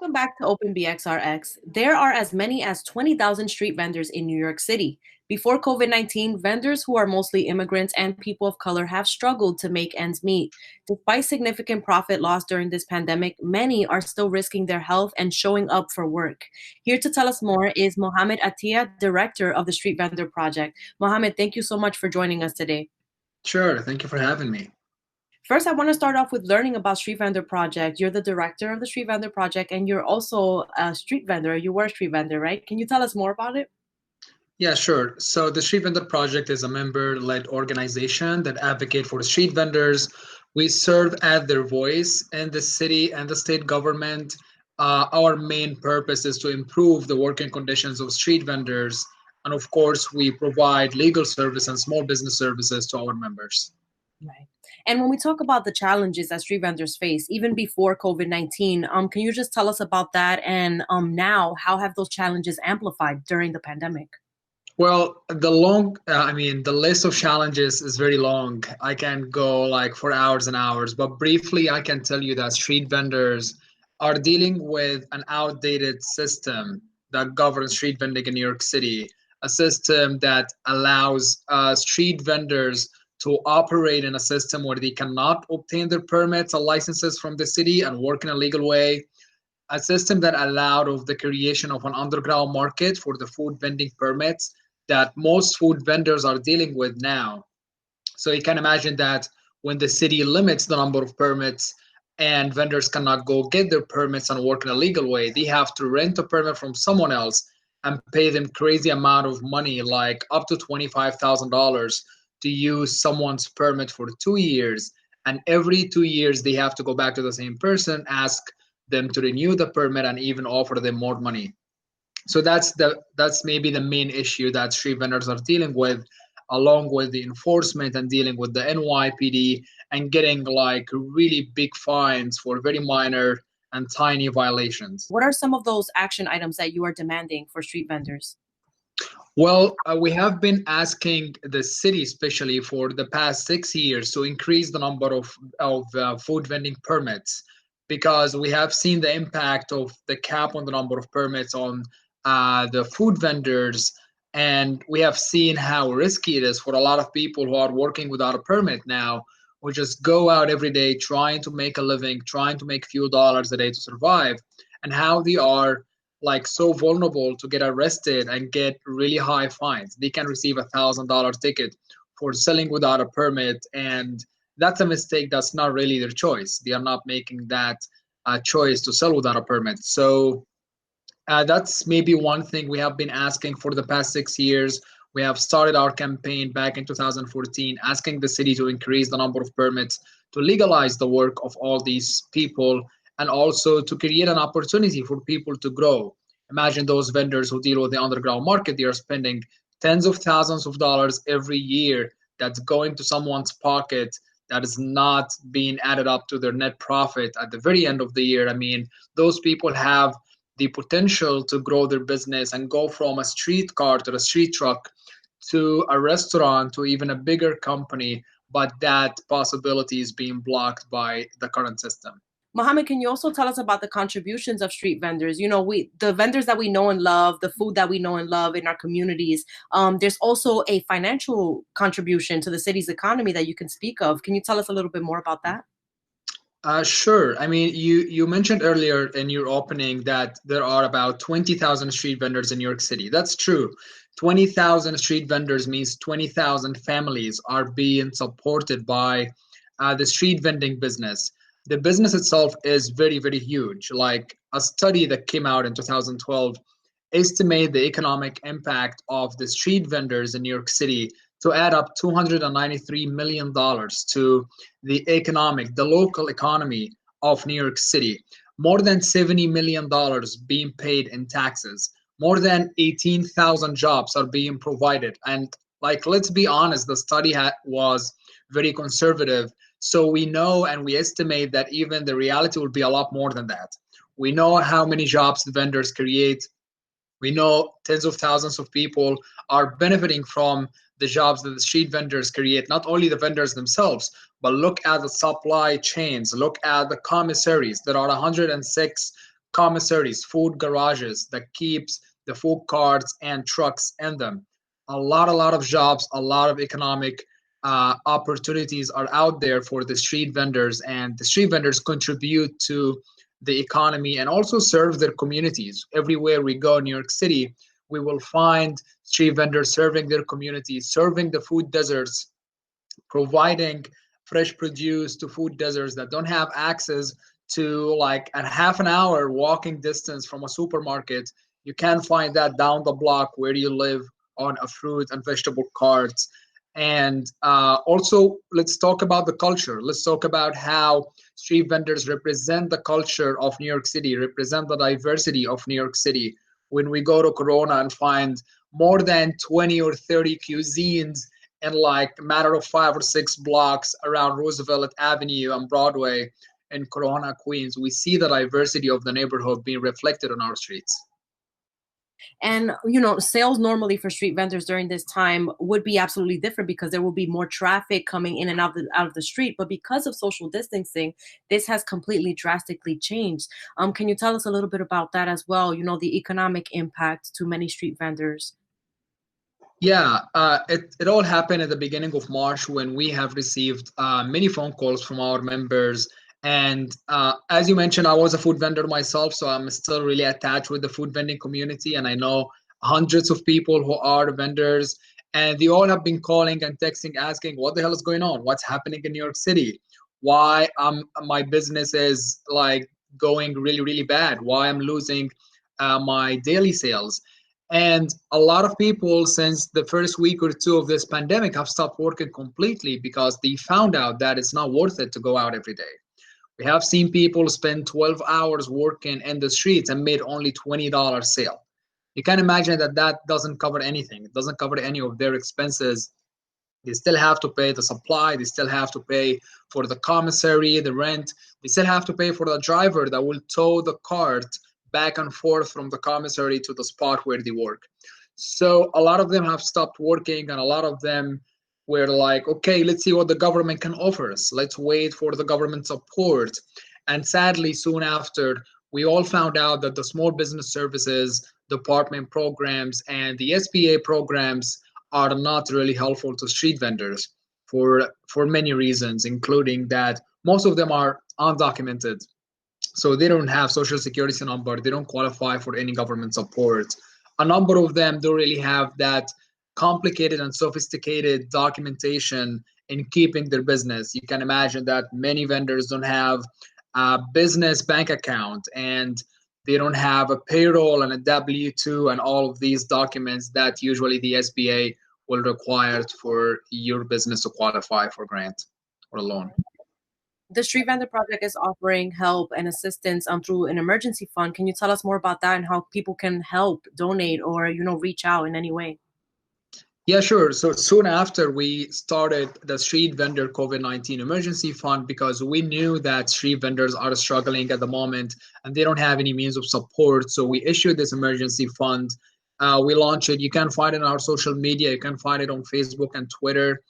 Welcome back to Open BXRx. There are as many as 20,000 street vendors in New York City. Before COVID-19, vendors who are mostly immigrants and people of color have struggled to make ends meet. Despite significant profit loss during this pandemic, many are still risking their health and showing up for work. Here to tell us more is Mohamed Attia, director of the Street Vendor Project. Mohamed, thank you so much for joining us today. Sure, thank you for having me. First, I want to start off with learning about Street Vendor Project. You're the director of the Street Vendor Project, and you're also a street vendor. You were a street vendor, right? Can you tell us more about it? Yeah, sure. So the Street Vendor Project is a member-led organization that advocate for street vendors. We serve as their voice in the city and the state government. Our main purpose is to improve the working conditions of street vendors. And of course, we provide legal service and small business services to our members. Right. And when we talk about the challenges that street vendors face, even before COVID-19, can you just tell us about that? And now, how have those challenges amplified during the pandemic? Well, the list of challenges is very long. I can go like for hours and hours, but briefly, I can tell you that street vendors are dealing with an outdated system that governs street vending in New York City, a system that allows street vendors to operate in a system where they cannot obtain their permits or licenses from the city and work in a legal way, a system that allowed of the creation of an underground market for the food vending permits that most food vendors are dealing with now. So you can imagine that when the city limits the number of permits and vendors cannot go get their permits and work in a legal way, they have to rent a permit from someone else and pay them crazy amount of money, like up to $25,000 to use someone's permit for 2 years. And every 2 years, they have to go back to the same person, ask them to renew the permit and even offer them more money. So that's maybe the main issue that street vendors are dealing with, along with the enforcement and dealing with the NYPD and getting like really big fines for very minor and tiny violations. What are some of those action items that you are demanding for street vendors? Well, we have been asking the city, especially for the past 6 years, to increase the number of food vending permits because we have seen the impact of the cap on the number of permits on the food vendors, and we have seen how risky it is for a lot of people who are working without a permit now, who just go out every day trying to make a living, trying to make a few dollars a day to survive, and how they are like so vulnerable to get arrested and get really high fines. They can receive $1,000 ticket for selling without a permit, and that's a mistake. That's not really their choice. They are not making that choice to sell without a permit. So that's maybe one thing we have been asking for the past 6 years. We have started our campaign back in 2014, asking the city to increase the number of permits, to legalize the work of all these people, and also to create an opportunity for people to grow. Imagine those vendors who deal with the underground market, they are spending tens of thousands of dollars every year that's going to someone's pocket that is not being added up to their net profit at the very end of the year. I mean, those people have the potential to grow their business and go from a street car to a street truck to a restaurant to even a bigger company, but that possibility is being blocked by the current system. Mohammed, can you also tell us about the contributions of street vendors? You know, the vendors that we know and love, the food that we know and love in our communities. There's also a financial contribution to the city's economy that you can speak of. Can you tell us a little bit more about that? Sure. I mean, you mentioned earlier in your opening that there are about 20,000 street vendors in New York City. That's true. 20,000 street vendors means 20,000 families are being supported by the street vending business. The business itself is very, very huge. Like a study that came out in 2012 estimate the economic impact of the street vendors in New York City to add up $293 million to the local economy of New York City. More than $70 million being paid in taxes. More than 18,000 jobs are being provided. And like, let's be honest, the study was very conservative. So we know and we estimate that even the reality will be a lot more than that. We know how many jobs the vendors create. We know tens of thousands of people are benefiting from the jobs that the street vendors create, not only the vendors themselves, but look at the supply chains, look at the commissaries. There are 106 commissaries, food garages that keeps the food carts and trucks in them. A lot of jobs, a lot of economic opportunities are out there for the street vendors, and the street vendors contribute to the economy and also serve their communities. Everywhere we go in New York City, we will find street vendors serving their communities, serving the food deserts, providing fresh produce to food deserts that don't have access to like a half an hour walking distance from a supermarket. You can find that down the block where you live on a fruit and vegetable cart. And also, let's talk about the culture. Let's talk about how street vendors represent the culture of New York City, represent the diversity of New York City. When we go to Corona and find more than 20 or 30 cuisines in like a matter of 5 or 6 blocks around Roosevelt Avenue and Broadway in Corona, Queens, we see the diversity of the neighborhood being reflected on our streets. And sales normally for street vendors during this time would be absolutely different because there will be more traffic coming in and out of the street. But because of social distancing, this has completely drastically changed. Can you tell us a little bit about that as well? The economic impact to many street vendors. Yeah, it all happened at the beginning of March when we have received many phone calls from our members. And as you mentioned, I was a food vendor myself, so I'm still really attached with the food vending community. And I know hundreds of people who are vendors, and they all have been calling and texting, asking, what the hell is going on? What's happening in New York City? Why my business is like going really, really bad? Why I'm losing my daily sales? And a lot of people, since the first week or two of this pandemic, have stopped working completely because they found out that it's not worth it to go out every day. We have seen people spend 12 hours working in the streets and made only $20 sale. You can imagine that that doesn't cover anything. It doesn't cover any of their expenses. They still have to pay the supply. They still have to pay for the commissary, the rent. They still have to pay for the driver that will tow the cart back and forth from the commissary to the spot where they work. So a lot of them have stopped working, and a lot of them were like, okay, let's see what the government can offer us. Let's wait for the government support. And sadly, soon after, we all found out that the Small Business Services Department programs and the SBA programs are not really helpful to street vendors for many reasons, including that most of them are undocumented. So they don't have social security number, they don't qualify for any government support. A number of them don't really have that complicated and sophisticated documentation in keeping their business. You can imagine that many vendors don't have a business bank account, and they don't have a payroll and a W-2 and all of these documents that usually the SBA will require for your business to qualify for grant or a loan. The Street Vendor Project is offering help and assistance through an emergency fund. Can you tell us more about that and how people can help, donate, or reach out in any way? Yeah, sure. So soon after, we started the Street Vendor COVID-19 Emergency Fund because we knew that street vendors are struggling at the moment and they don't have any means of support. So we issued this emergency fund. We launched it. You can find it on our social media. You can find it on Facebook and Twitter.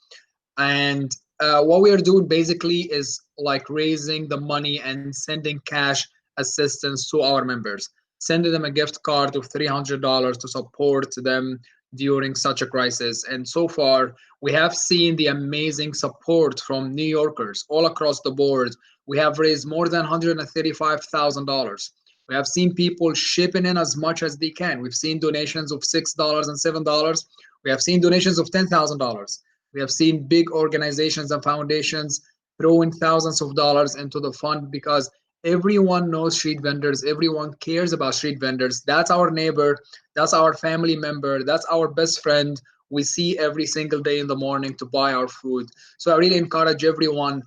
And what we are doing basically is like raising the money and sending cash assistance to our members, sending them a gift card of $300 to support them during such a crisis. And so far, we have seen the amazing support from New Yorkers all across the board. We have raised more than $135,000. We have seen people shipping in as much as they can. We've seen donations of $6 and $7. We have seen donations of $10,000. We have seen big organizations and foundations throwing thousands of dollars into the fund because everyone knows street vendors. Everyone cares about street vendors. That's our neighbor. That's our family member. That's our best friend. We see every single day in the morning to buy our food. So I really encourage everyone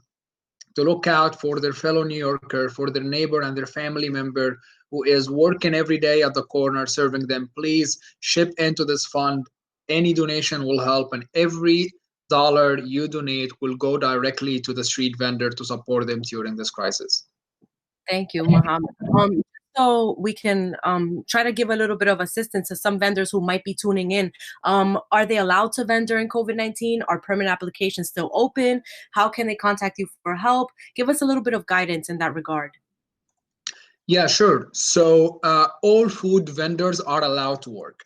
to look out for their fellow New Yorker, for their neighbor and their family member who is working every day at the corner serving them. Please ship into this fund. Any donation will help, and every dollar you donate will go directly to the street vendor to support them during this crisis. Thank you, Mohamed. So we can try to give a little bit of assistance to some vendors who might be tuning in. Are they allowed to vend during COVID-19? Are permit applications still open? How can they contact you for help? Give us a little bit of guidance in that regard. Yeah, sure. So all food vendors are allowed to work.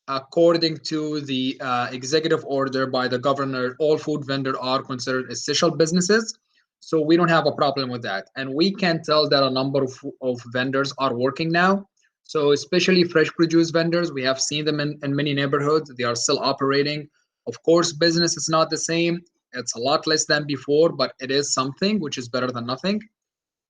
According to the executive order by the governor, all food vendors are considered essential businesses. So we don't have a problem with that. And we can tell that a number of vendors are working now. So especially fresh produce vendors, we have seen them in many neighborhoods. They are still operating. Of course, business is not the same. It's a lot less than before, but it is something which is better than nothing.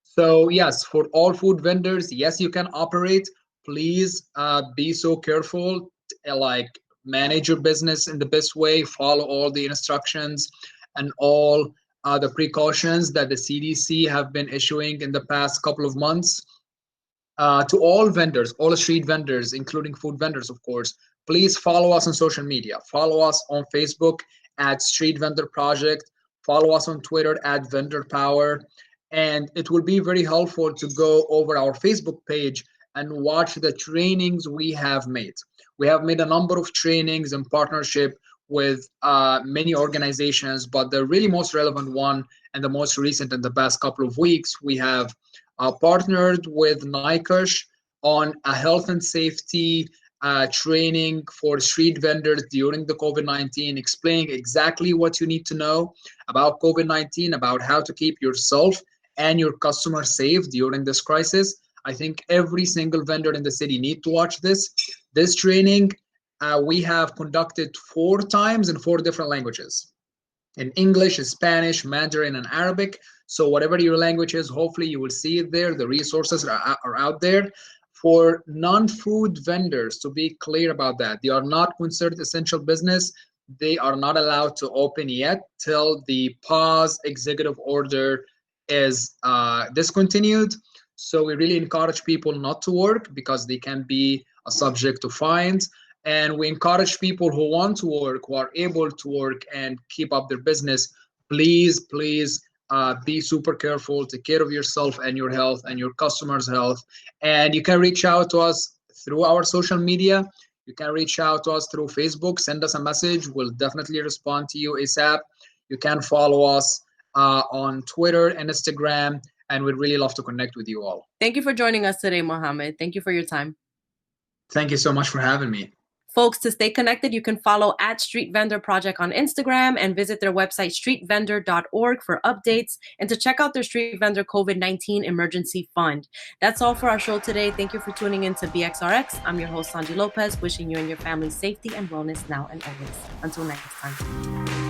So yes, for all food vendors, yes, you can operate. Please be so careful, like manage your business in the best way, follow all the instructions and all the precautions that the CDC have been issuing in the past couple of months. To all vendors, all street vendors, including food vendors, of course, please follow us on social media. Follow us on Facebook at Street Vendor Project. Follow us on Twitter at Vendor Power. And it will be very helpful to go over our Facebook page and watch the trainings we have made. We have made a number of trainings in partnership with many organizations, but the really most relevant one and the most recent in the past couple of weeks, we have partnered with NICOSH on a health and safety training for street vendors during the COVID-19, explaining exactly what you need to know about COVID-19, about how to keep yourself and your customers safe during this crisis. I think every single vendor in the city need to watch this. This training we have conducted 4 times in 4 different languages, in English, Spanish, Mandarin, and Arabic. So whatever your language is, hopefully you will see it there. The resources are out there. For non-food vendors, to be clear about that, they are not considered essential business. They are not allowed to open yet till the pause executive order is discontinued. So we really encourage people not to work because they can be a subject to fines. And we encourage people who want to work, who are able to work and keep up their business, please be super careful, take care of yourself and your health and your customers' health. And you can reach out to us through our social media. You can reach out to us through Facebook, send us a message. We'll definitely respond to you ASAP. You can follow us on Twitter and Instagram, and we'd really love to connect with you all. Thank you for joining us today, Mohamed. Thank you for your time. Thank you so much for having me. Folks, to stay connected, you can follow at Street Vendor Project on Instagram and visit their website, streetvendor.org, for updates and to check out their Street Vendor COVID-19 Emergency Fund. That's all for our show today. Thank you for tuning in to BXRX. I'm your host, Sonyi Lopez, wishing you and your family safety and wellness now and always. Until next time.